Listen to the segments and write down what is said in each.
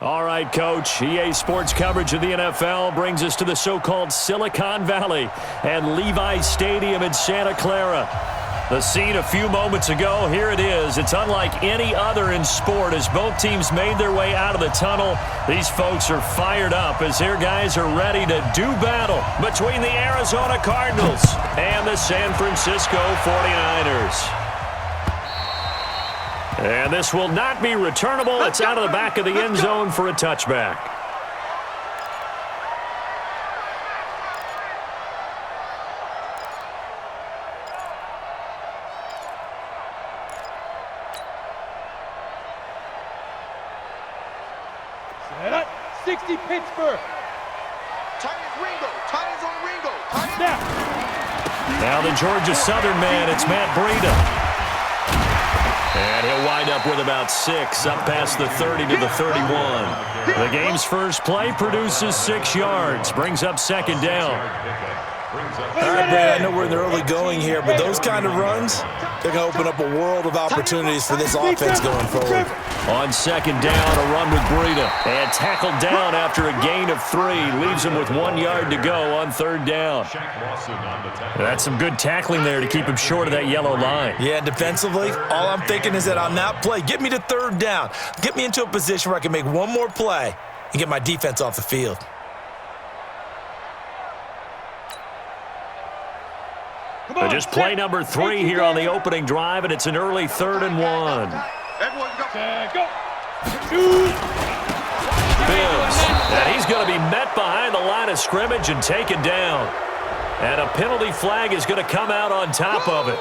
All right, Coach. EA Sports coverage of the NFL brings us to the so-called Silicon Valley and Levi Stadium in Santa Clara. The scene a few moments ago, here it is. It's unlike any other in sport as both teams made their way out of the tunnel. These folks are fired up as their guys are ready to do battle between the Arizona Cardinals and the San Francisco 49ers. And this will not be returnable. It's out of the back of the end zone for a touchback. Set up. 60 Pittsburgh. Titans Ringo. Titans on Ringo. Snap. Now the Georgia Southern man, it's Matt Breida. And he'll wind up with about 6, up past the 30 to the 31. The game's first play produces 6 yards, brings up second down. All right, Brad, I know we're in the early going here, but those kind of runs, they're going to open up a world of opportunities for this offense going forward. On second down, a run with Breida. And tackled down after a gain of 3. Leaves him with 1 yard to go on third down. That's some good tackling there to keep him short of that yellow line. Yeah, defensively, all I'm thinking is that on that play, get me to third down. Get me into a position where I can make one more play and get my defense off the field. But just play number 3 here on the opening drive, and it's an early 3rd and 1. Everyone go. Bibbs, and he's going to be met behind the line of scrimmage and taken down. And a penalty flag is going to come out on top of it.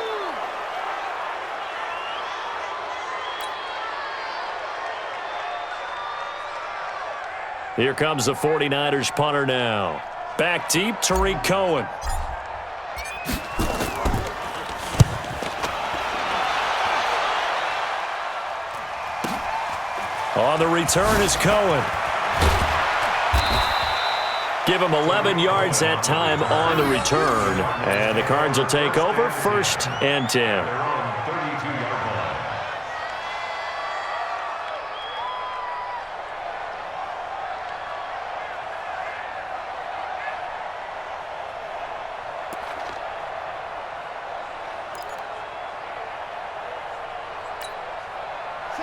Here comes the 49ers punter now. Back deep, Tariq Cohen. On the return is Cohen. Give him 11 yards that time on the return. And the Cards will take over, 1st and 10.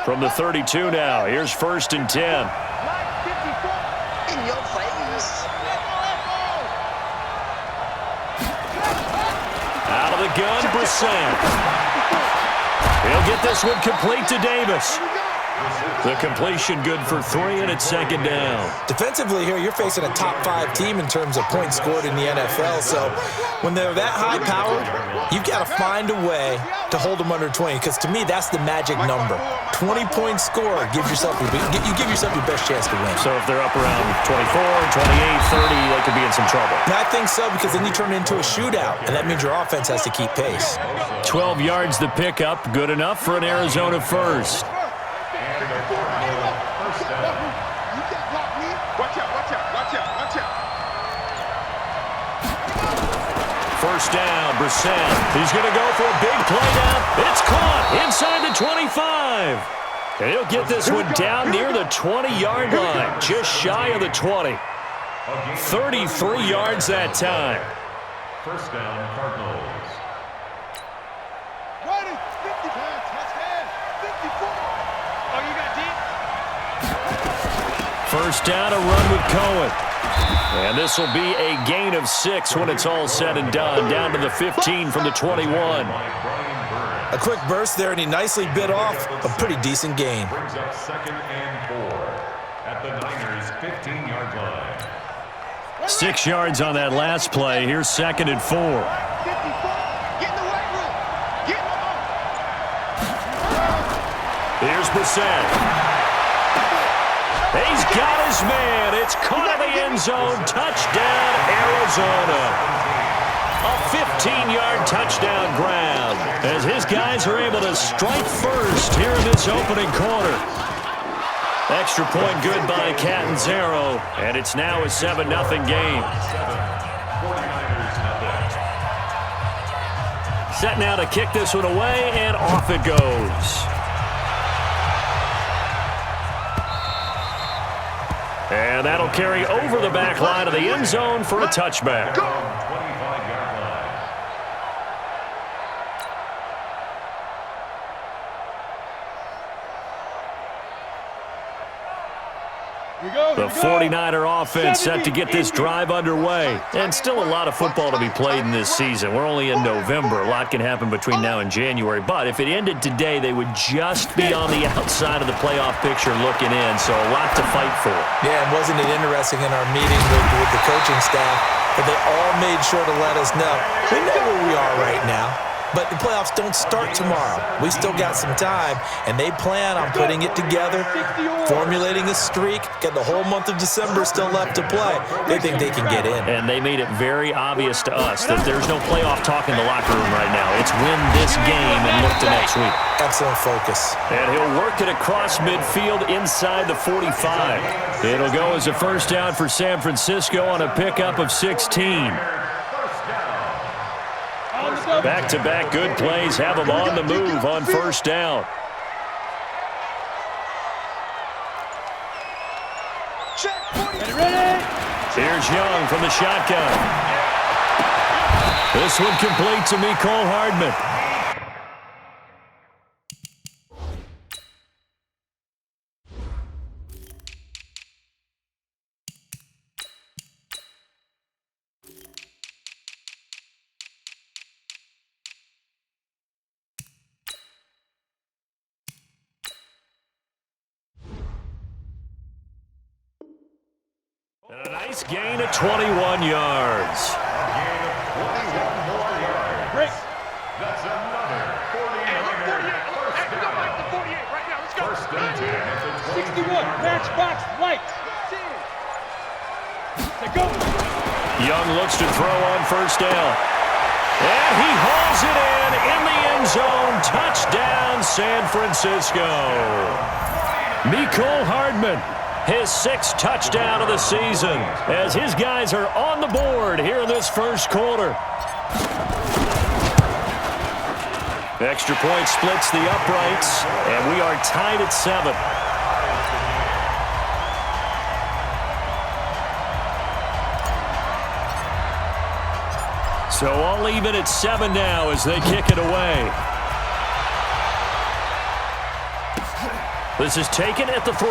From the 32 now, here's 1st and 10. In your face. Out of the gun, Brissett. He'll get this one complete to Davis. The completion good for 3, and it's second down. Defensively here, you're facing a top-5 team in terms of points scored in the NFL. So when they're that high-powered, you've got to find a way to hold them under 20, because to me, that's the magic number. 20-point score, you give yourself your best chance to win. So if they're up around 24, 28, 30, they could be in some trouble. And I think so, because then you turn it into a shootout, and that means your offense has to keep pace. 12 yards the pickup, good enough for an Arizona first. First down, Brissett. He's going to go for a big play down. It's caught inside the 25. And he'll get this one down near the 20-yard line, just shy of the 20. 33 yards that time. First down, Cardinals. Ready. 50 pounds. Touchdown. 54. Oh, you got deep? First down, a run with Cohen. And this will be a gain of 6 when it's all said and done. Down to the 15 from the 21. A quick burst there, and he nicely bit off a pretty decent gain. Brings up 2nd and 4 at the Niners' 15-yard line. 6 yards on that last play. Here's 2nd and 4. 54. Get in the weight room. Get in the Here's Brissett. He's got his man. It's caught in the end zone. Touchdown, Arizona. A 15-yard touchdown grab as his guys are able to strike first here in this opening quarter. Extra point good by Catanzaro, and it's now a 7-0 game. Set now to kick this one away, and off it goes. And that'll carry over the back line of the end zone for a touchback. 25-yard line. The 49er offense set to get this drive underway. And still a lot of football to be played in this season. We're only in November. A lot can happen between now and January. But if it ended today, they would just be on the outside of the playoff picture looking in. So a lot to fight for. Yeah, and wasn't it interesting in our meeting with the coaching staff that they all made sure to let us know, we know where we are right now. But the playoffs don't start tomorrow. We still got some time, and they plan on putting it together, formulating a streak, got the whole month of December still left to play. They think they can get in. And they made it very obvious to us that there's no playoff talk in the locker room right now. It's win this game and look to next week. Excellent focus. And he'll work it across midfield inside the 45. It'll go as a first down for San Francisco on a pickup of 16. Back-to-back good plays have them on the move on first down. Here's Young from the shotgun. This one complete to Mecole Hardman. And a nice gain of 21 yards. Break. That's another 49er first down. First and 10 at the 61, matchbox light. Go. Young looks to throw on first down. And he hauls it in the end zone. Touchdown, San Francisco. Mecole Hardman, his 6th touchdown of the season, as his guys are on the board here in this first quarter. Extra point splits the uprights, and we are tied at 7. So all even at 7 now as they kick it away. This is taken at the 3.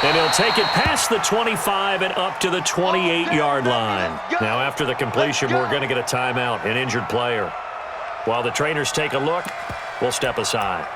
And he'll take it past the 25 and up to the 28-yard line. Now, after the completion, we're going to get a timeout, an injured player. While the trainers take a look, we'll step aside.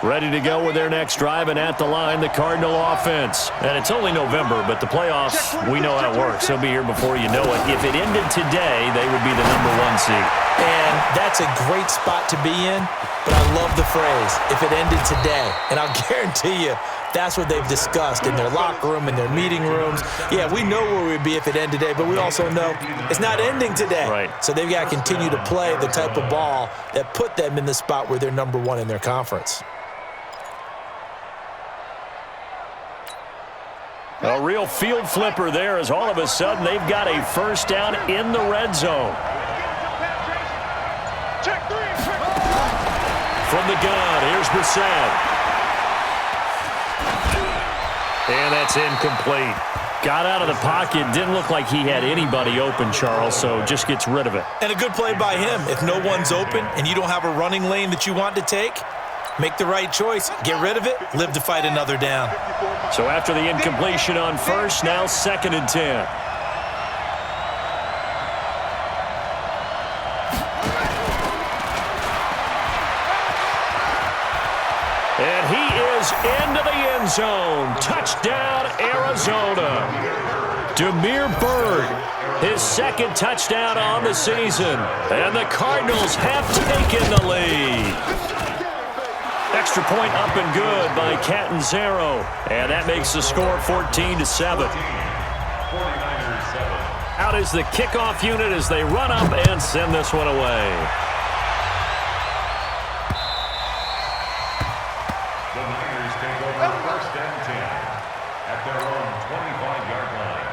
Ready to go with their next drive, and at the line, the Cardinal offense. And it's only November, but the playoffs, we know how it works. They'll be here before you know it. If it ended today, they would be the #1 seed. And that's a great spot to be in, but I love the phrase, if it ended today. And I'll guarantee you, that's what they've discussed in their locker room, in their meeting rooms. Yeah, we know where we'd be if it ended today, but we also know it's not ending today. Right. So they've got to continue to play the type of ball that put them in the spot where they're #1 in their conference. A real field flipper there as all of a sudden they've got a first down in the red zone. From the gun, here's Brissett. And that's incomplete. Got out of the pocket, didn't look like he had anybody open, Charles, so just gets rid of it. And a good play by him. If no one's open and you don't have a running lane that you want to take, make the right choice, get rid of it, live to fight another down. So after the incompletion on first, now 2nd and 10. And he is into the end zone. Touchdown, Arizona. Damiere Byrd, his 2nd touchdown on the season. And the Cardinals have taken the lead. Extra point up and good by Catanzaro. And that makes the score 14-7. Out is the kickoff unit as they run up and send this one away. The Niners take over first and 10 at their own 25-yard line.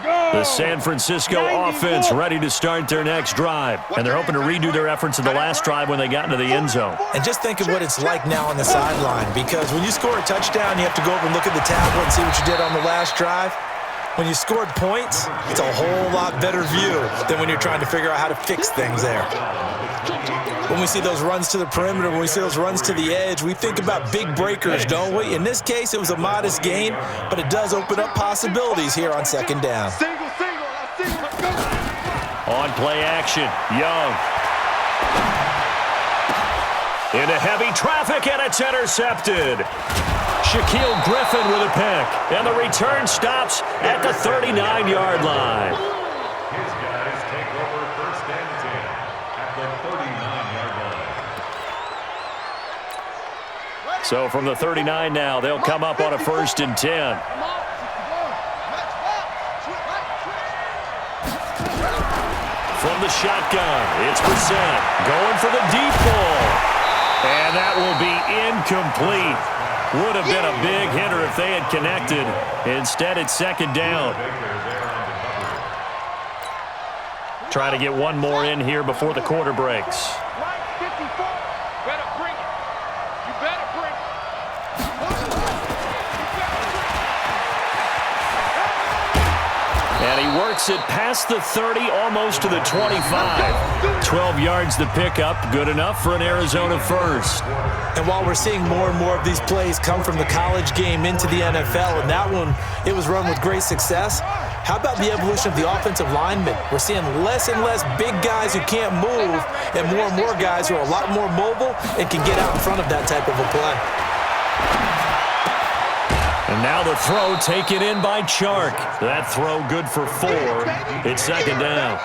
The San Francisco offense ready to start their next drive. And they're hoping to redo their efforts in the last drive when they got into the end zone. And just think of what it's like now on the sideline, because when you score a touchdown, you have to go over and look at the tablet and see what you did on the last drive. When you scored points, it's a whole lot better view than when you're trying to figure out how to fix things there. When we see those runs to the perimeter, when we see those runs to the edge, we think about big breakers, don't we? In this case, it was a modest gain, but it does open up possibilities here on second down. On play action, Young. Into heavy traffic, and it's intercepted. Shaquille Griffin with a pick, and the return stops at the 39-yard line. His guys take over first and 10 at the 39-yard line. So from the 39 now, they'll come up on a first and 10. From the shotgun, it's Brissett going for the deep ball. And that will be incomplete. Would have been a big hitter if they had connected. Instead, it's second down. Try to get one more in here before the quarter breaks. And he works it past the 30, almost to the 25. 12 yards the pickup, good enough for an Arizona first. And while we're seeing more and more of these plays come from the college game into the NFL, and that one, it was run with great success, how about the evolution of the offensive linemen? We're seeing less and less big guys who can't move and more guys who are a lot more mobile and can get out in front of that type of a play. And now the throw taken in by Chark. That throw good for 4. It's second down.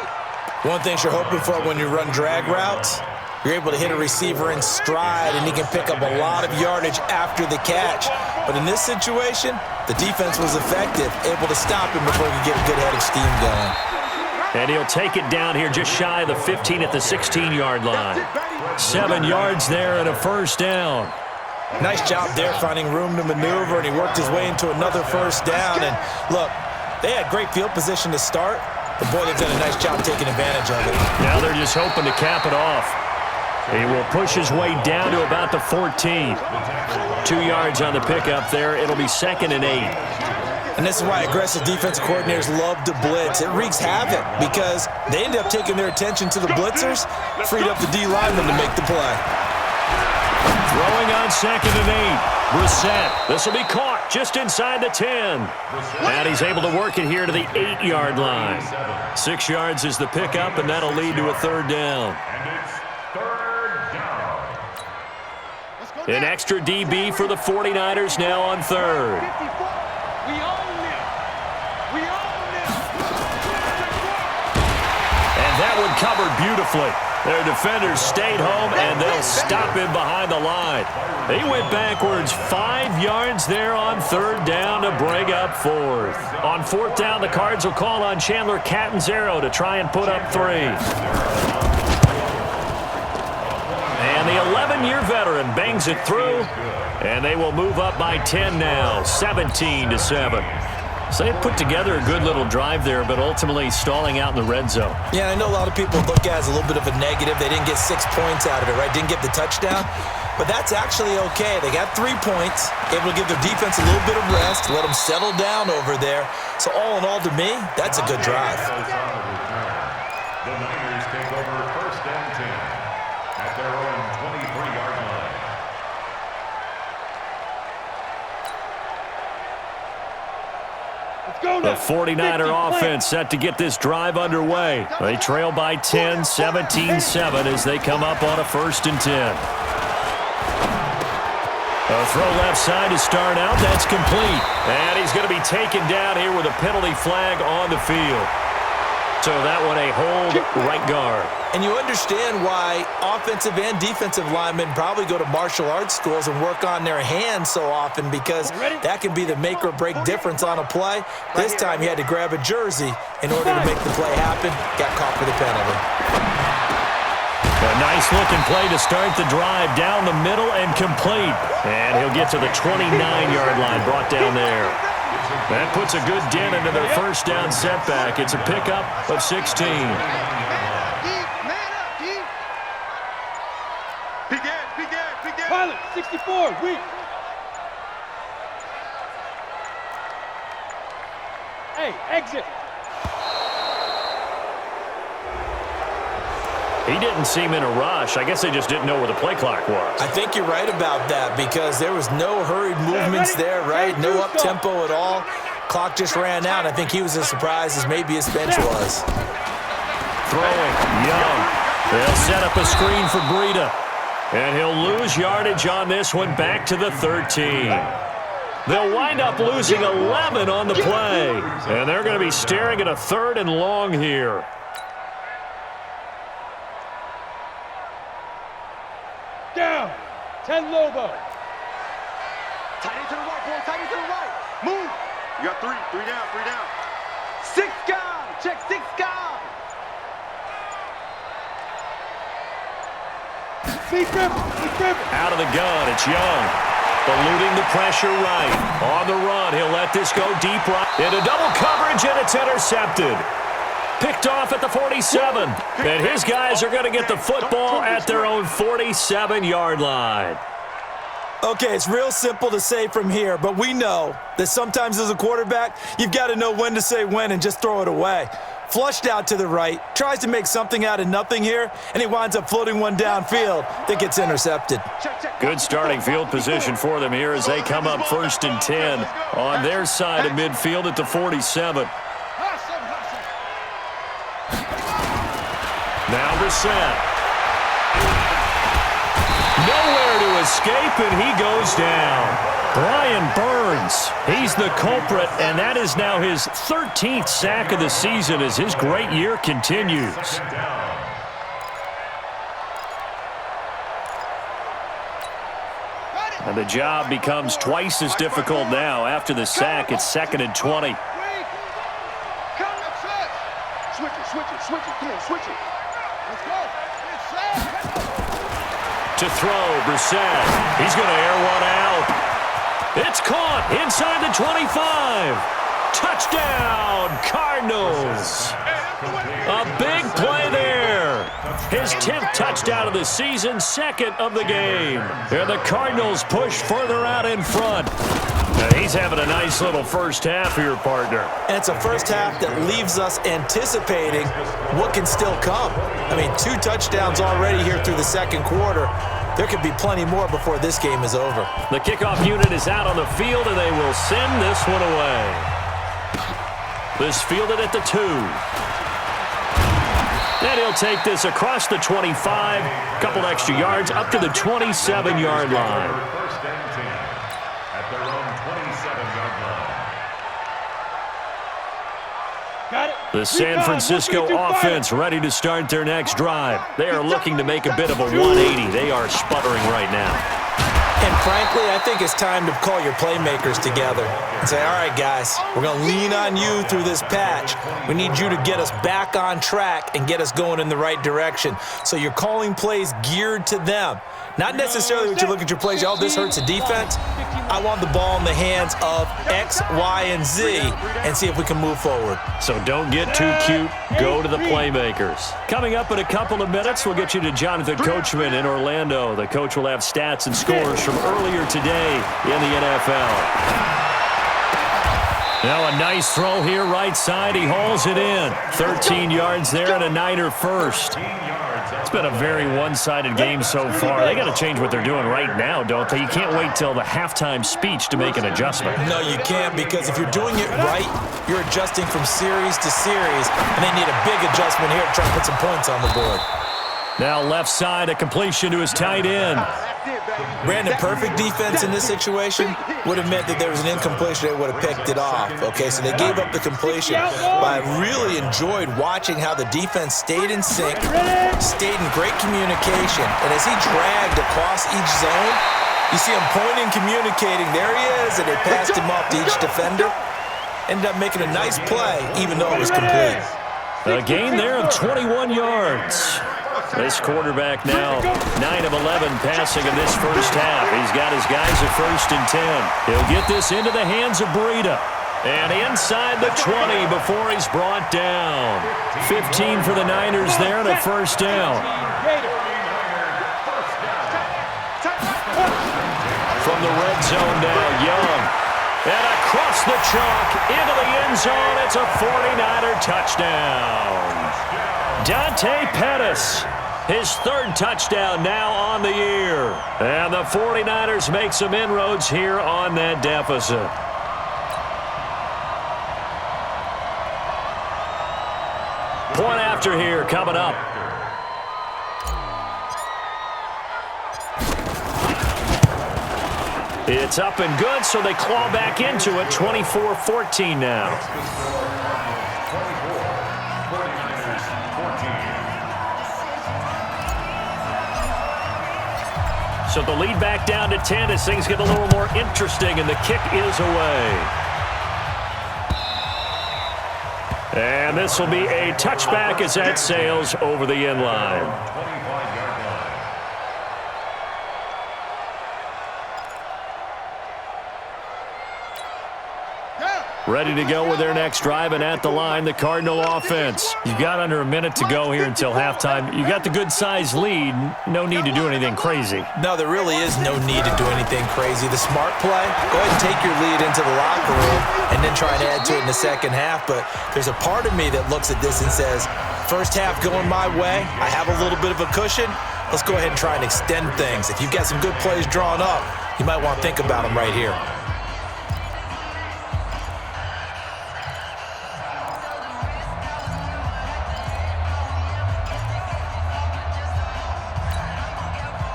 One thing you're hoping for when you run drag routes, you're able to hit a receiver in stride and he can pick up a lot of yardage after the catch. But in this situation, the defense was effective, able to stop him before he could get a good head of steam going. And he'll take it down here just shy of the 15 at the 16-yard line. 7 yards there and a first down. Nice job there finding room to maneuver, and he worked his way into another first down. And look, they had great field position to start, but boy, they've done a nice job taking advantage of it. Now they're just hoping to cap it off. He will push his way down to about the 14. 2 yards on the pickup there. It'll be second and 8. And this is why aggressive defensive coordinators love to blitz. It wreaks havoc because they end up taking their attention to the blitzers, freed up the D lineman to make the play. Throwing on second and 8. Brissett. This will be caught just inside the 10. And he's able to work it here to the 8-yard line. 6 yards is the pickup, and that'll lead to a third down. And it's third down. An extra DB for the 49ers now on third. We own this. We own this. And that one covered beautifully. Their defenders stayed home, and they'll stop him behind the line. He went backwards 5 yards there on third down to bring up fourth. On fourth down, the Cards will call on Chandler Catanzaro to try and put up 3. And the 11-year veteran bangs it through, and they will move up by 10 now, 17-7. So they put together a good little drive there, but ultimately stalling out in the red zone. Yeah, I know a lot of people look at it as a little bit of a negative. They didn't get 6 points out of it, right? Didn't get the touchdown. But that's actually okay. They got 3 points, able to give their defense a little bit of rest, let them settle down over there. So all in all, to me, that's a good drive. The Niners take over first and 10 at their own 23-yard line. The 49er offense set to get this drive underway. They trail by 10, 17-7 as they come up on a first and 10. A throw left side to start out. That's complete. And he's going to be taken down here with a penalty flag on the field. So that one a hold right guard. And you understand why offensive and defensive linemen probably go to martial arts schools and work on their hands so often, because that can be the make or break difference on a play. This time he had to grab a jersey in order to make the play happen. Got caught for the penalty. A nice looking play to start the drive down the middle and complete. And he'll get to the 29-yard line, brought down there. That puts a good dent into their first down setback. It's a pickup of 16. Man up, D. Begin. Pilot, 64, weak. Hey, exit. He didn't seem in a rush. I guess they just didn't know where the play clock was. I think you're right about that because there was no hurried movements there, right? No up-tempo at all. Clock just ran out. I think he was as surprised as maybe his bench was. Throwing, Young. They'll set up a screen for Breida. And he'll lose yardage on this one back to the 13. They'll wind up losing 11 on the play. And they're going to be staring at a 3rd and long here. Down. 10 Lobo. Tight end to the right, boy. Tight end to the right. Move. You got 3 down. 6 guys. Check 6 guys. Be careful. Out of the gun, it's Young. Eluding the pressure right. On the run, he'll let this go deep right. Into double coverage, and it's intercepted. Picked off at the 47. And his guys are going to get the football at their own 47-yard line. Okay, it's real simple to say from here, but we know that sometimes as a quarterback, you've got to know when to say when and just throw it away. Flushed out to the right, tries to make something out of nothing here, and he winds up floating one downfield that gets intercepted. Good starting field position for them here as they come up 1st and 10 on their side of midfield at the 47. Now Brissett. Nowhere to escape, and he goes down. Brian Burns, he's the culprit, and that is now his 13th sack of the season as his great year continues. And the job becomes twice as difficult now. After the sack, it's 2nd and 20. Switch it. Come on, switch it. Let's go. To throw, Brissett. He's going to air one out. It's caught inside the 25. Touchdown, Cardinals. A big play there. His 10th touchdown of the season, 2nd of the game. And the Cardinals push further out in front. And he's having a nice little first half here, partner. And it's a first half that leaves us anticipating what can still come. I mean, 2 touchdowns already here through the 2nd quarter. There could be plenty more before this game is over. The kickoff unit is out on the field, and they will send this one away. This fielded at the 2. And he'll take this across the 25, couple extra yards, up to the 27-yard line. First and 10 at their own 27-yard line. Got it. The San Francisco offense ready to start their next drive. They are looking to make a bit of a 180. They are sputtering right now. And frankly, I think it's time to call your playmakers together and say, all right, guys, we're going to lean on you through this patch. We need you to get us back on track and get us going in the right direction. So you're calling plays geared to them. Not necessarily what you look at your plays, oh, this hurts the defense. I want the ball in the hands of X, Y, and Z and see if we can move forward. So don't get too cute. Go to the playmakers. Coming up in a couple of minutes, we'll get you to Jonathan Coachman in Orlando. The coach will have stats and scores from earlier today in the NFL. Now a nice throw here right side. He hauls it in. 13 yards there and a Niner first. It's been a very one-sided game so far. They got to change what they're doing right now, don't they? You can't wait till the halftime speech to make an adjustment. No, you can't, because if you're doing it right, you're adjusting from series to series, and they need a big adjustment here to try to put some points on the board. Now left side, a completion to his tight end. Brandon, perfect defense in this situation would have meant that there was an incompletion. They would have picked it off. Okay, so they gave up the completion. But I really enjoyed watching how the defense stayed in sync, stayed in great communication. And as he dragged across each zone, you see him pointing, communicating. There he is, and they passed him off to each defender. Ended up making a nice play, even though it was complete. A gain there of 21 yards. This quarterback now 9 of 11 passing in this first half. He's got his guys at 1st and 10. He'll get this into the hands of Breida. And inside the 20 before he's brought down. 15 for the Niners there and a first down. From the red zone now, Young. And across the chalk into the end zone. It's a 49er touchdown. Dante Pettis, his third touchdown now on the year. And the 49ers make some inroads here on that deficit. Point after here coming up. It's up and good, so they claw back into it. 24-14 now. So the lead back down to 10 as things get a little more interesting, and the kick is away. And this will be a touchback as that sails over the end line. Ready to go with their next drive, and at the line, the Cardinal offense. You've got under a minute to go here until halftime. You got the good-sized lead. No need to do anything crazy. No, there really is no need to do anything crazy. The smart play, go ahead and take your lead into the locker room and then try to add to it in the second half. But there's a part of me that looks at this and says, first half going my way, I have a little bit of a cushion. Let's go ahead and try and extend things. If you've got some good plays drawn up, you might want to think about them right here.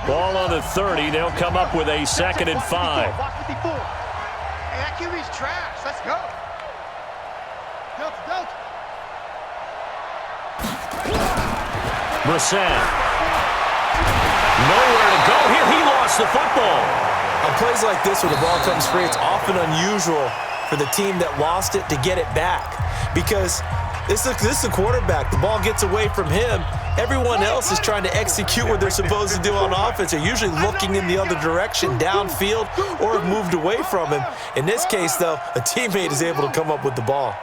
Ball on the 30. They'll come up with a 2nd and 5. Hey, that QB's trash. Let's go. Delta. Brissett. Nowhere to go here. He lost the football. On plays like this where the ball comes free, it's often unusual for the team that lost it to get it back. Because this is a quarterback. The ball gets away from him. Everyone else is trying to execute what they're supposed to do on offense. They're usually looking in the other direction, downfield, or have moved away from him. In this case, though, a teammate is able to come up with the ball.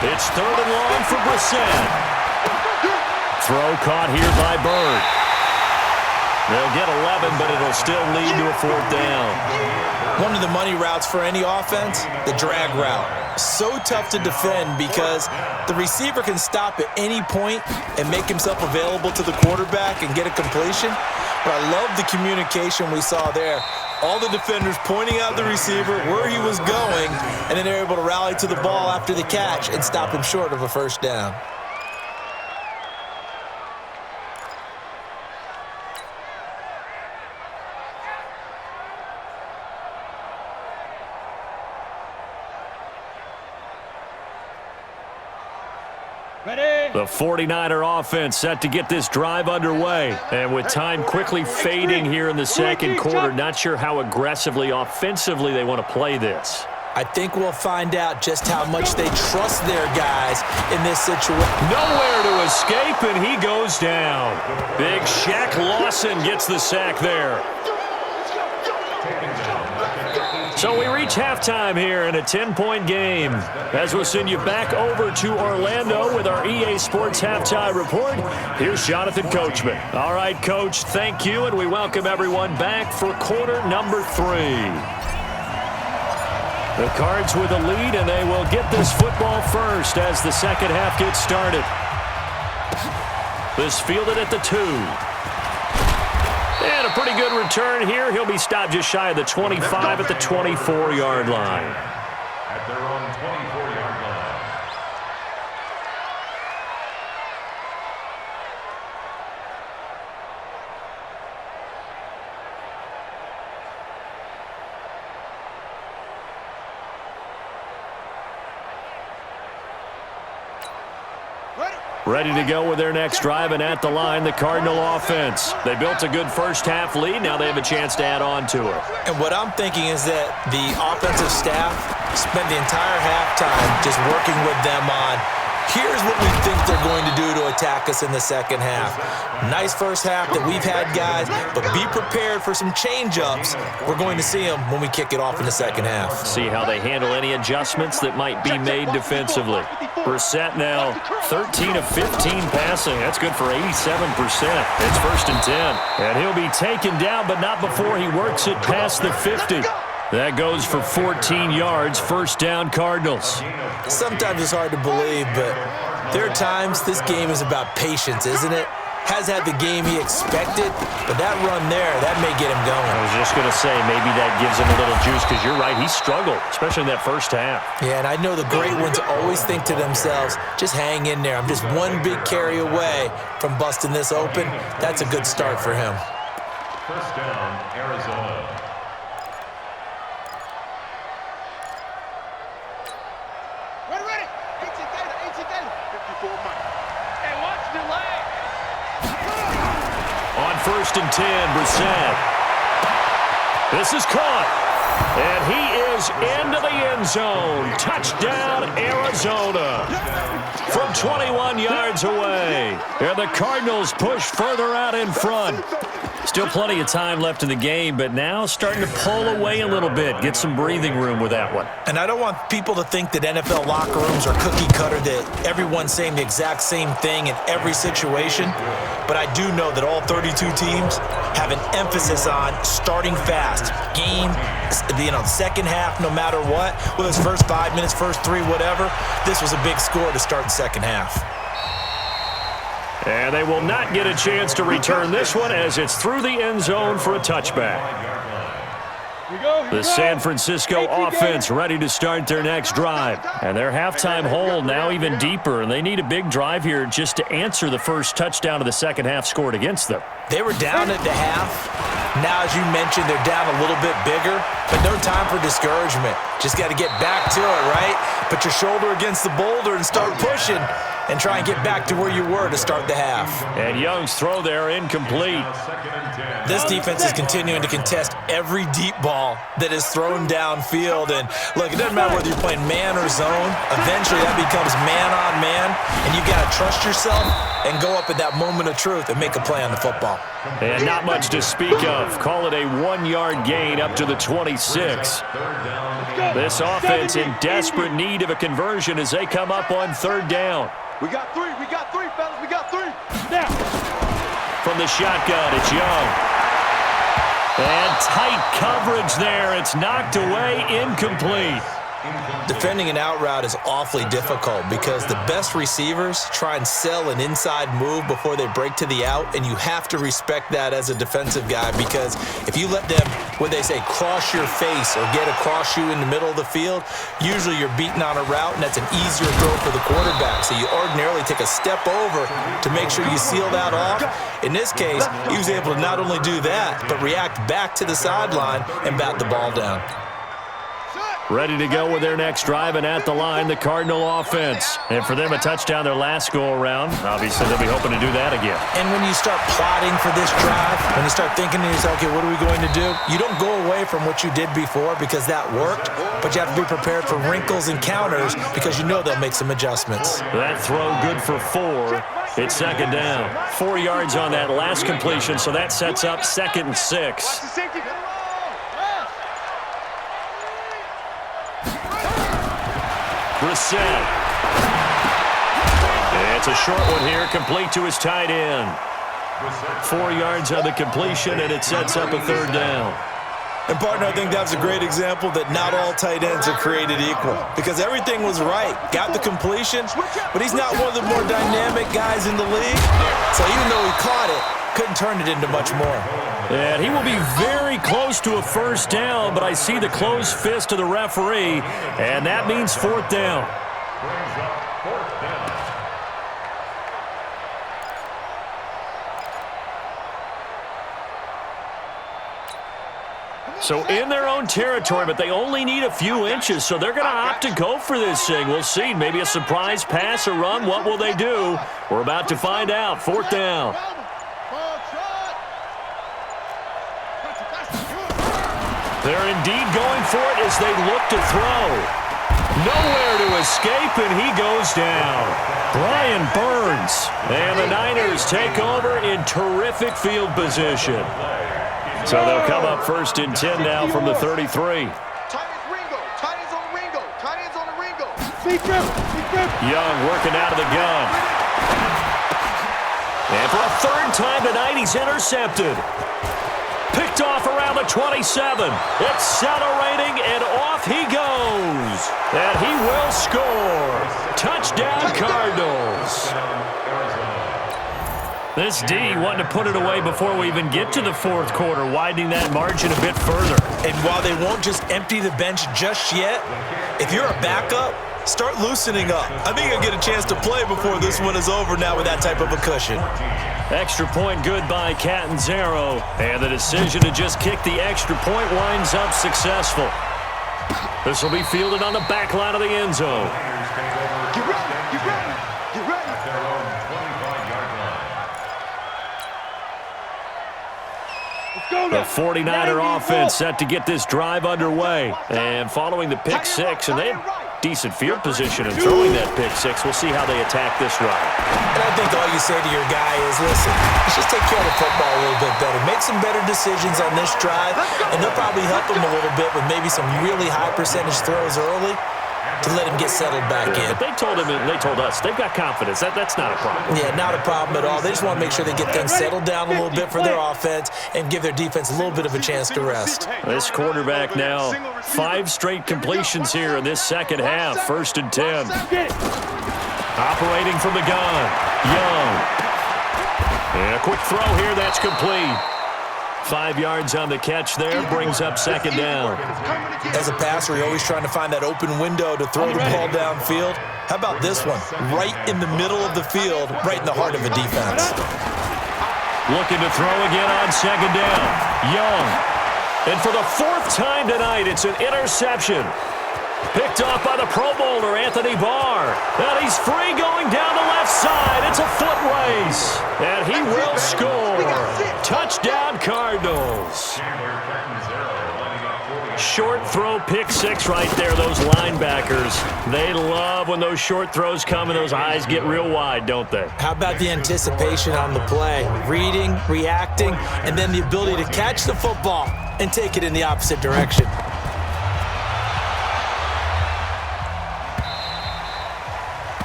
It's 3rd and long for Brissett. Throw caught here by Bird. They'll get 11, but it'll still lead to a 4th down. One of the money routes for any offense, the drag route. So tough to defend because the receiver can stop at any point and make himself available to the quarterback and get a completion. But I love the communication we saw there. All the defenders pointing out the receiver, where he was going, and then they're able to rally to the ball after the catch and stop him short of a first down. The 49er offense set to get this drive underway. And with time quickly fading here in the second quarter, not sure how aggressively, offensively they want to play this. I think we'll find out just how much they trust their guys in this situation. Nowhere to escape, and he goes down. Big Shaq Lawson gets the sack there. So we reach halftime here in a 10-point game. As we'll send you back over to Orlando with our EA Sports Halftime Report, here's Jonathan Coachman. All right, Coach, thank you, and we welcome everyone back for quarter number 3. The Cards with a lead, and they will get this football first as the second half gets started. This fielded at the 2. And a pretty good return here. He'll be stopped just shy of the 25 at the 24-yard line. At their own 24-yard line. Ready to go with their next drive, and at the line, the Cardinal offense. They built a good first half lead. Now they have a chance to add on to it. And what I'm thinking is that the offensive staff spent the entire halftime just working with them on Here's what we think they're going to do to attack us in the second half. Nice first half that we've had, guys, but be prepared for some change-ups. We're going to see them when we kick it off in the second half. See how they handle any adjustments that might be made defensively. Brissett now 13 of 15 passing. That's good for 87%. It's 1st and 10. And he'll be taken down, but not before he works it past the 50. That goes for 14 yards, 1st down Cardinals. Sometimes it's hard to believe, but there are times this game is about patience, isn't it? Has had the game he expected, but that run there, that may get him going. I was just going to say, maybe that gives him a little juice, because you're right, he struggled, especially in that first half. Yeah, and I know the great ones always think to themselves, just hang in there. I'm just one big carry away from busting this open. That's a good start for him. 1st down, Arizona. Ready. 18 Gator. 54 Mike. Hey, watch the leg. On 1st and 10, Brissett. This is caught. And he is into the end zone. Touchdown, Arizona. From 21 yards away. And the Cardinals push further out in front. Still plenty of time left in the game, but now starting to pull away a little bit. Get some breathing room with that one. And I don't want people to think that NFL locker rooms are cookie cutter, that everyone's saying the exact same thing in every situation. But I do know that all 32 teams have an emphasis on starting fast. Game, second half, no matter what. Whether it's first 5 minutes, first 3, whatever. This was a big score to start the second half. And they will not get a chance to return this one as it's through the end zone for a touchback. The San Francisco offense ready to start their next drive. And their halftime hole now even deeper, and they need a big drive here just to answer the first touchdown of the second half scored against them. They were down at the half. Now, as you mentioned, they're down a little bit bigger, but no time for discouragement. Just got to get back to it, right? Put your shoulder against the boulder and start pushing and try and get back to where you were to start the half. And Young's throw there incomplete. This defense is continuing to contest every deep ball that is thrown downfield. And look, it doesn't matter whether you're playing man or zone. Eventually that becomes man on man, and you got to trust yourself and go up at that moment of truth and make a play on the football. And not much to speak of. Call it a 1-yard gain up to the 26. This offense in desperate need of a conversion as they come up on 3rd down. We got three, fellas. We got 3. Now. From the shotgun, it's Young. And tight coverage there. It's knocked away, incomplete. Defending an out route is awfully difficult because the best receivers try and sell an inside move before they break to the out, and you have to respect that as a defensive guy, because if you let them, what they say, cross your face or get across you in the middle of the field, usually you're beaten on a route, and that's an easier throw for the quarterback. So you ordinarily take a step over to make sure you seal that off. In this case, he was able to not only do that, but react back to the sideline and bat the ball down. Ready to go with their next drive, and at the line, the Cardinal offense. And for them, a touchdown their last go-around. Obviously, they'll be hoping to do that again. And when you start plotting for this drive, when you start thinking to yourself, okay, what are we going to do? You don't go away from what you did before because that worked, but you have to be prepared for wrinkles and counters because you know they'll make some adjustments. That throw good for 4. It's 2nd down. 4 yards on that last completion, so that sets up 2nd and 6. Brissett. It's a short one here, complete to his tight end. 4 yards on the completion, and it sets up a 3rd down. And, partner, I think that's a great example that not all tight ends are created equal, because everything was right. Got the completion, but he's not one of the more dynamic guys in the league. So even though he caught it, couldn't turn it into much more. And he will be very close to a 1st down, but I see the closed fist of the referee, and that means 4th down. Brings up 4th down. So in their own territory, but they only need a few inches, so they're going to opt to go for this thing. We'll see. Maybe a surprise pass or run. What will they do? We're about to find out. 4th down. They're indeed going for it as they look to throw. Nowhere to escape, deep, and he goes down. Brian Burns. And the Niners take over in terrific field position. So they'll come up 1st and 10 now from the 33. Tight ends Ringo. Tight ends on Ringo. Tight ends on the Ringo. Big grip. Big grip. Young working out of the gun. And for a 3rd time tonight, he's intercepted. Picked off around the 27. Accelerating, and off he goes. And he will score. Touchdown, Cardinals. This D wanting to put it away before we even get to the 4th quarter, widening that margin a bit further. And while they won't just empty the bench just yet, if you're a backup, start loosening up. I think you'll get a chance to play before this one is over now with that type of a cushion. Extra point good by Catanzaro. And the decision to just kick the extra point winds up successful. This will be fielded on the back line of the end zone. Get ready. Get ready. Get ready. At their own 25-yard line. The 49er offense set to get this drive underway. And following the pick six, and they had decent field position in throwing that pick six. We'll see how they attack this drive. And I think all you say to your guy is, listen, let's just take care of the football a little bit better. Make some better decisions on this drive, and they'll probably help him a little bit with maybe some really high percentage throws early to let him get settled back in. But they told him, and they told us, they've got confidence. That's not a problem. Yeah, not a problem at all. They just want to make sure they get things settled down a little bit for their offense and give their defense a little bit of a chance to rest. This quarterback now, 5 straight completions here in this second half. 1st and 10. Operating from the gun, Young. And a quick throw here, that's complete. 5 yards on the catch there, brings up 2nd down. As a passer, you're always trying to find that open window to throw the ball downfield. How about this one? Right in the middle of the field, right in the heart of a defense. Looking to throw again on 2nd down. Young. And for the 4th time tonight, it's an interception. Picked off by the Pro Bowler, Anthony Barr. And he's free going down the left side. It's a foot race. And he will score. Touchdown, Cardinals. Short throw, pick six right there. Those linebackers, they love when those short throws come and those eyes get real wide, don't they? How about the anticipation on the play? Reading, reacting, and then the ability to catch the football and take it in the opposite direction.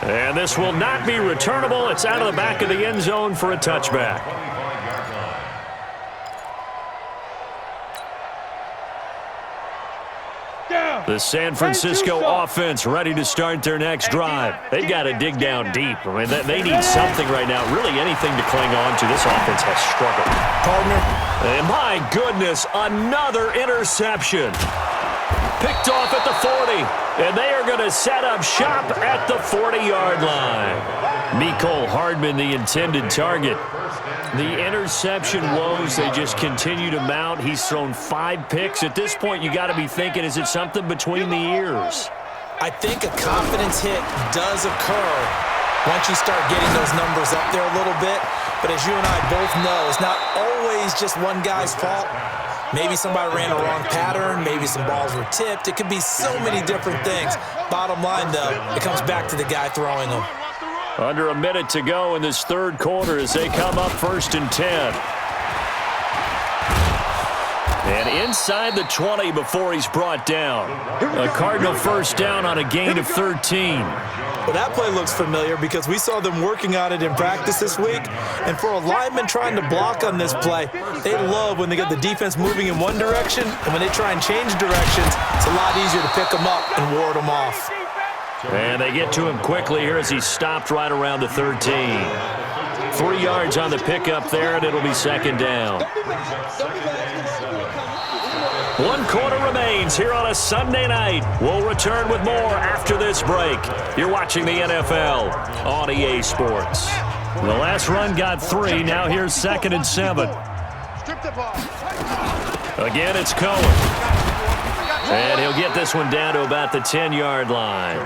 And this will not be returnable. It's out of the back of the end zone for a touchback. The San Francisco offense ready to start their next drive. They've got to dig down deep. I mean, they need something right now, really anything to cling on to. This offense has struggled. Partner. And my goodness, another interception. Picked off at the 40. And they are going to set up shop at the 40-yard line. Mecole Hardman, the intended target. The interception woes, they just continue to mount. He's thrown 5 picks. At this point, you got to be thinking, is it something between the ears? I think a confidence hit does occur once you start getting those numbers up there a little bit. But as you and I both know, it's not always just one guy's fault. Maybe somebody ran a wrong pattern. Maybe some balls were tipped. It could be so many different things. Bottom line, though, it comes back to the guy throwing them. Under a minute to go in this 3rd quarter as they come up 1st and 10. And inside the 20 before he's brought down. A Cardinal 1st down on a gain of 13. Well, that play looks familiar because we saw them working on it in practice this week. And for a lineman trying to block on this play, they love when they get the defense moving in one direction, and when they try and change directions, it's a lot easier to pick them up and ward them off. And they get to him quickly here as he's stopped right around the 13. 3 yards on the pickup there, and it'll be 2nd down. 1 quarter remains here on a Sunday night. We'll return with more after this break. You're watching the NFL on EA Sports. The last run got 3. Now here's 2nd and 7. Again, it's Cohen. And he'll get this one down to about the 10-yard line.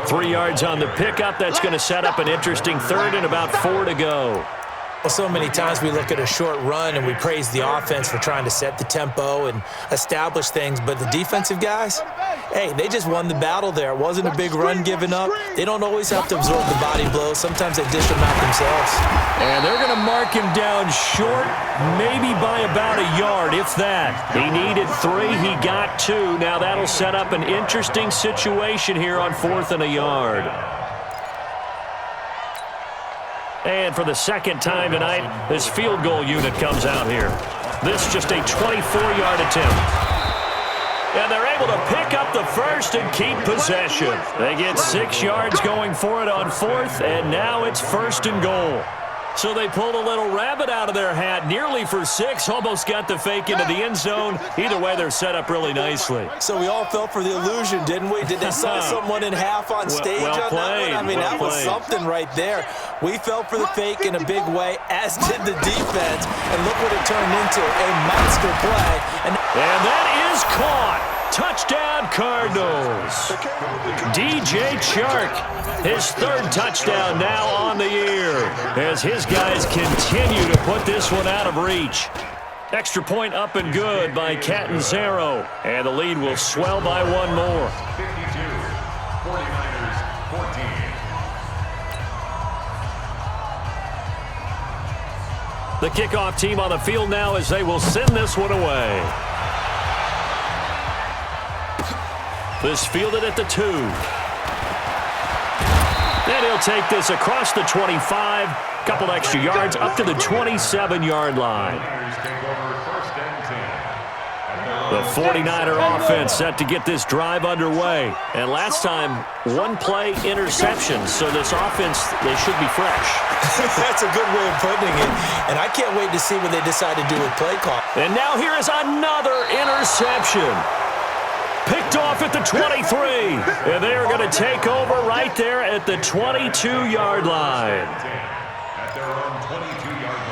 3 yards on the pickup. That's going to set up an interesting 3rd and about 4 to go. Well, so many times we look at a short run and we praise the offense for trying to set the tempo and establish things, but the defensive guys, hey, they just won the battle there. It wasn't a big run given up. They don't always have to absorb the body blows. Sometimes they dish them out themselves. And they're going to mark him down short, maybe by about a yard, if that. He needed 3. He got 2. Now that'll set up an interesting situation here on 4th and a yard. And for the second time tonight, this field goal unit comes out here. This just a 24-yard attempt. And they're able to pick up the first and keep possession. They get 6 yards going for it on 4th, and now it's 1st and goal. So they pulled a little rabbit out of their hat, nearly for 6, almost got the fake into the end zone. Either way, they're set up really nicely. So we all fell for the illusion, didn't we? Did they saw someone in half on stage on that one? I mean, that was something right there. We fell for the fake in a big way, as did the defense, and look what it turned into, a monster play. And that is caught. Touchdown, Cardinals. DJ Chark, his 3rd touchdown now on the year, as his guys continue to put this one out of reach. Extra point up and good by Catanzaro, and the lead will swell by 1 more. 52, 49ers 14. The kickoff team on the field now as they will send this one away. This fielded at the 2. And he'll take this across the 25. Couple extra yards up to the 27-yard line. The 49er offense set to get this drive underway. And last time, 1-play interception. So this offense, they should be fresh. That's a good way of putting it. And I can't wait to see what they decide to do with play call. And now here is another interception. Picked off at the 23. And they are going to take over right there at the 22-yard line. At their own 22-yard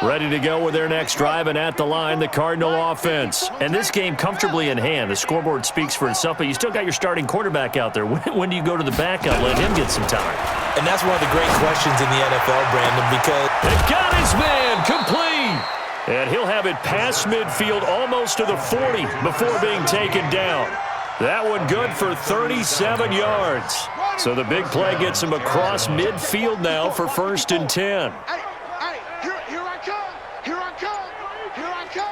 line. Ready to go with their next drive, and at the line, the Cardinal offense. And this game comfortably in hand. The scoreboard speaks for itself, but you still got your starting quarterback out there. When do you go to the backup, let him get some time? And that's one of the great questions in the NFL, Brandon, because they've got his man complete. And he'll have it past midfield almost to the 40 before being taken down. That one good for 37 yards. So the big play gets him across midfield now for 1st and 10. Here I come. Here I come. Here I come.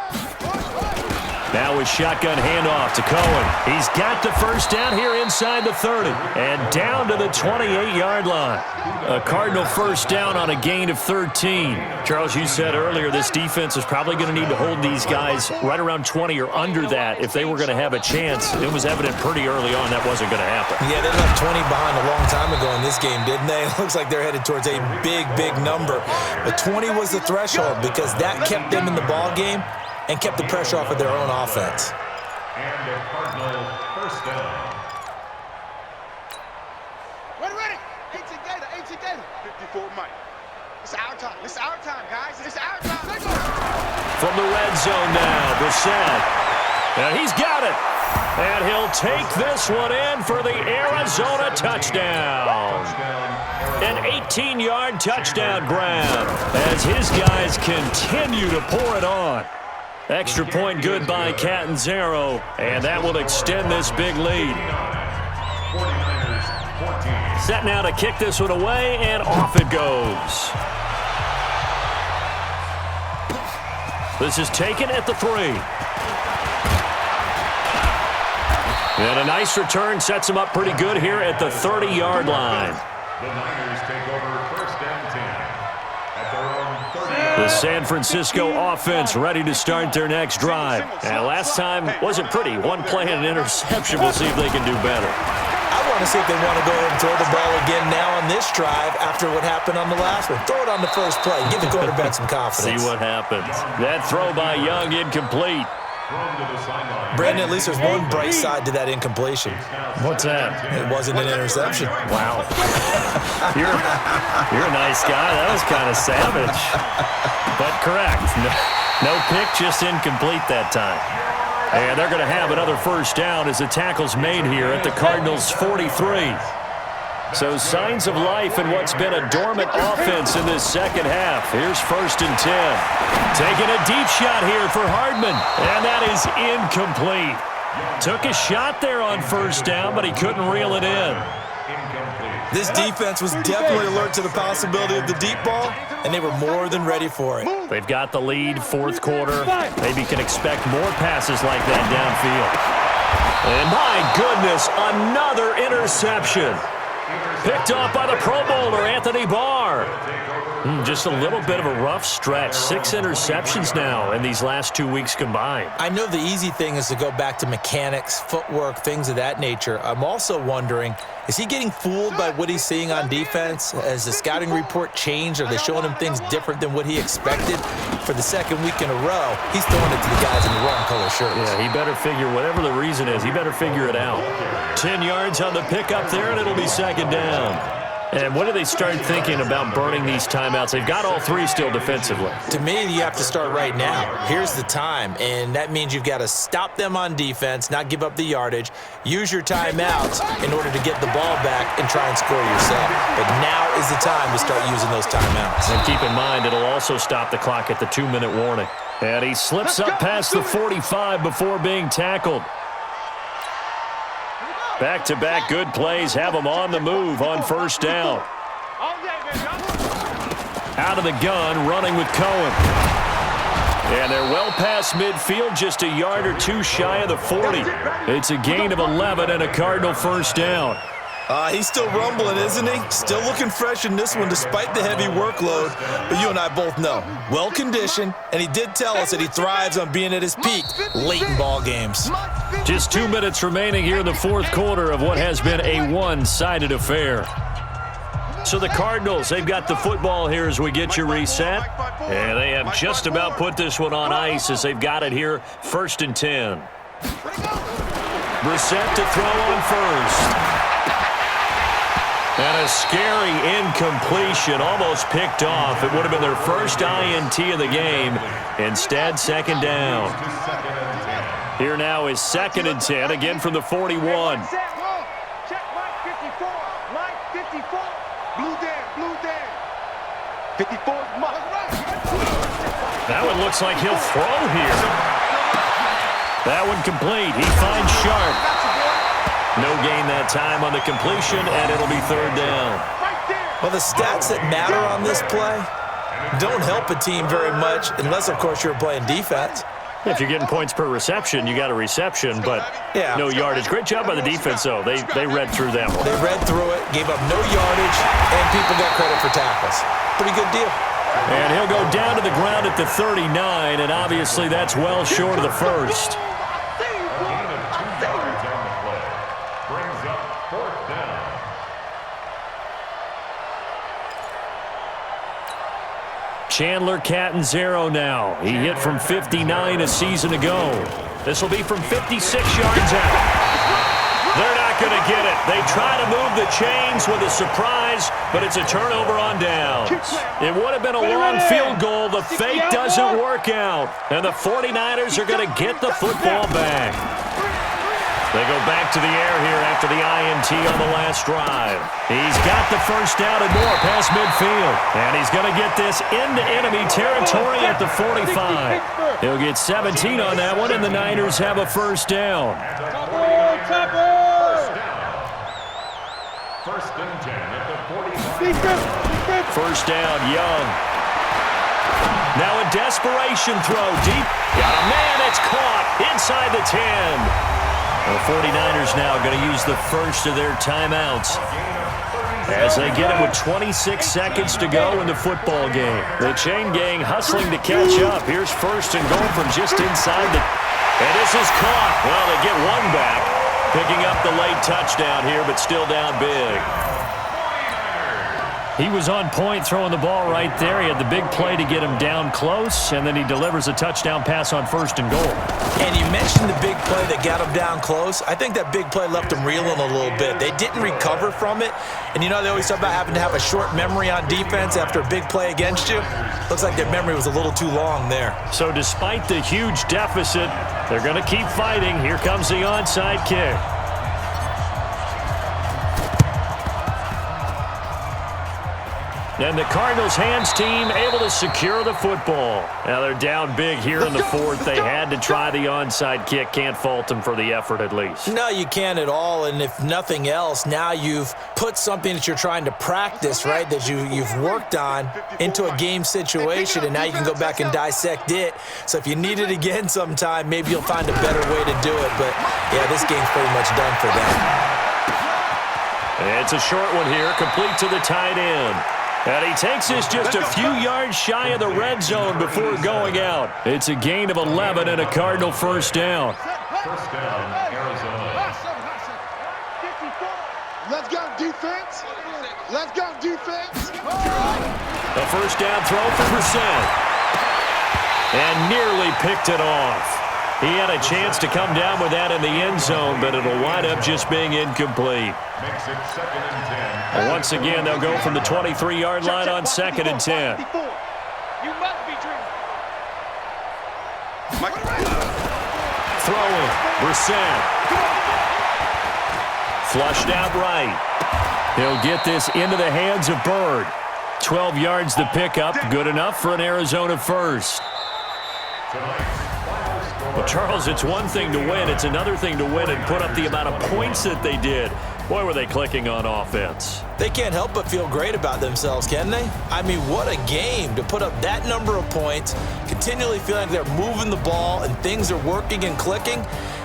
Now with shotgun handoff to Cohen. He's got the first down here inside the 30 and down to the 28-yard line. A Cardinal first down on a gain of 13. Charles, you said earlier this defense is probably going to need to hold these guys right around 20 or under that if they were going to have a chance. It was evident pretty early on that wasn't going to happen. Yeah, they left 20 behind a long time ago in this game, didn't they? It looks like they're headed towards a big, big number. But 20 was the threshold because that kept them in the ball game and kept the pressure off of their own offense. And a Cardinal first down. Ready. 18 Gator. 54 Mike. It's our time. It's our time, guys. It's our time. From the red zone now, Brissett. And he's got it. And he'll take this one in for the Arizona touchdown. An 18-yard touchdown grab as his guys continue to pour it on. Extra point good by Catanzaro, and that will extend this big lead. 49ers 14. Set now to kick this one away, and off it goes. This is taken at the 3. And a nice return sets him up pretty good here at the 30-yard line. The Niners take over 1st and 10. At their own 30. The San Francisco offense ready to start their next drive. And last time wasn't pretty. 1 play and an interception. We'll see if they can do better. I want to see if they want to go ahead and throw the ball again now on this drive after what happened on the last one. Throw it on the first play. Give the quarterback some confidence. See what happens. That throw by Young incomplete. Brandon, at least there's one bright side to that incompletion. What's that? It wasn't an interception. Wow. You're a nice guy. That was kind of savage. But correct. No pick, just incomplete that time. And they're going to have another first down as the tackle's made here at the Cardinals' 43. So signs of life in what's been a dormant offense in this second half. Here's 1st and 10. Taking a deep shot here for Hardman. And that is incomplete. Took a shot there on first down, but he couldn't reel it in. This defense was definitely alert to the possibility of the deep ball, and they were more than ready for it. They've got the lead, fourth quarter. Maybe can expect more passes like that downfield. And my goodness, another interception. Picked off by the Pro Bowler, Anthony Barr. Just a little bit of a rough stretch. 6 interceptions now in these last 2 weeks combined. I know the easy thing is to go back to mechanics, footwork, things of that nature. I'm also wondering, is he getting fooled by what he's seeing on defense? Has the scouting report changed? Are they showing him things different than what he expected? For the second week in a row, he's throwing it to the guys in the wrong color shirts. Yeah, he better figure, whatever the reason is, he better figure it out. 10 yards on the pickup there, and it'll be second down. And when do they start thinking about burning these timeouts? They've got all 3 still defensively. To me, you have to start right now. Here's the time, and that means you've got to stop them on defense, not give up the yardage, use your timeouts in order to get the ball back and try and score yourself. But now is the time to start using those timeouts. And keep in mind, it'll also stop the clock at the 2-minute warning. And he slips up past the 45 before being tackled. Back-to-back good plays have him on the move on first down. Out of the gun, running with Cohen. And they're well past midfield, just a yard or 2 shy of the 40. It's a gain of 11 and a Cardinal first down. He's still rumbling, isn't he? Still looking fresh in this one despite the heavy workload. But you and I both know, well-conditioned, and he did tell us that he thrives on being at his peak late in ball games. Just 2 minutes remaining here in the fourth quarter of what has been a one-sided affair. So the Cardinals, they've got the football here as we get you reset. And they have just about put this one on ice as they've got it here, 1st and 10. Brissett to throw on first. And a scary incompletion, almost picked off. It would have been their first INT of the game. Instead, second down. Here now is 2nd and 10, again from the 41. Check Mike 54. Mike 54. Blue down. 54 is Mike. That one looks like he'll throw here. That one complete. He finds Sharp. No gain that time on the completion, and it'll be 3rd down. Well, the stats that matter on this play don't help a team very much unless, of course, you're playing defense. If you're getting points per reception, you got a reception, but no yardage. Great job by the defense, though. They read through that one. They read through it, gave up no yardage, and people got credit for tackles. Pretty good deal. And he'll go down to the ground at the 39, and obviously that's well short of the first. Chandler Catanzaro now. He hit from 59 a season ago. This will be from 56 yards out. They're not going to get it. They try to move the chains with a surprise, but it's a turnover on downs. It would have been a long field goal. The fake doesn't work out, and the 49ers are going to get the football back. They go back to the air here after the INT on the last drive. He's got the first down and more past midfield. And he's going to get this into enemy territory at the 45. He'll get 17 on that one, and the Niners have a first down. First and 10 at the 45. First down, Young. Now a desperation throw deep. Got a man, it's caught inside the 10. The 49ers now going to use the first of their timeouts as they get it with 26 seconds to go in the football game. The chain gang hustling to catch up. Here's 1st and goal from just inside the... And this is caught. Well, they get one back, picking up the late touchdown here, but still down big. He was on point throwing the ball right there. He had the big play to get him down close, and then he delivers a touchdown pass on 1st and goal. And you mentioned the big play that got him down close. I think that big play left him reeling a little bit. They didn't recover from it. And you know, they always talk about having to have a short memory on defense after a big play against you. Looks like their memory was a little too long there. So despite the huge deficit, they're going to keep fighting. Here comes the onside kick. And the Cardinals' hands team able to secure the football. Now they're down big here in the fourth. They had to try the onside kick. Can't fault them for the effort at least. No, you can't at all. And if nothing else, now you've put something that you're trying to practice, right, that you've worked on into a game situation, and now you can go back and dissect it. So if you need it again sometime, maybe you'll find a better way to do it. But, yeah, this game's pretty much done for them. It's a short one here, complete to the tight end. And he takes this just a few yards shy of the red zone before going out. It's a gain of 11 and a Cardinal first down. First down, Arizona. Let's go, defense. Let's go, defense. A first down throw for Brissett. And nearly picked it off. He had a chance to come down with that in the end zone, but it'll wind up just being incomplete. Makes it 2nd and 10. Once again, they'll go from the 23-yard line on 2nd and 10. You must be dreaming. Throwing, Brissett. Flushed out right. He'll get this into the hands of Bird. 12 yards to pick up, good enough for an Arizona first. Well, Charles, it's one thing to win. It's another thing to win and put up the amount of points that they did. Boy, were they clicking on offense. They can't help but feel great about themselves, can they? I mean, what a game to put up that number of points, continually feeling like they're moving the ball and things are working and clicking.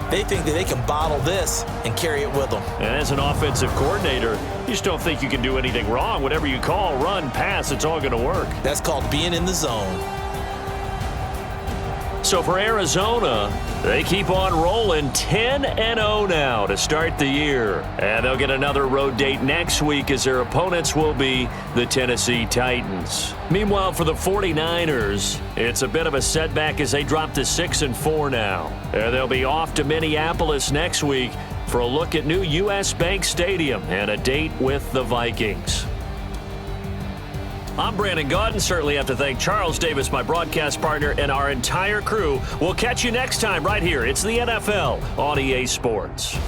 They think that they can bottle this and carry it with them. And as an offensive coordinator, you just don't think you can do anything wrong. Whatever you call, run, pass, it's all going to work. That's called being in the zone. So for Arizona, they keep on rolling 10-0 now to start the year. And they'll get another road date next week as their opponents will be the Tennessee Titans. Meanwhile, for the 49ers, it's a bit of a setback as they drop to 6-4 now. And they'll be off to Minneapolis next week for a look at new U.S. Bank Stadium and a date with the Vikings. I'm Brandon Gaudin. Certainly have to thank Charles Davis, my broadcast partner, and our entire crew. We'll catch you next time right here. It's the NFL on EA Sports.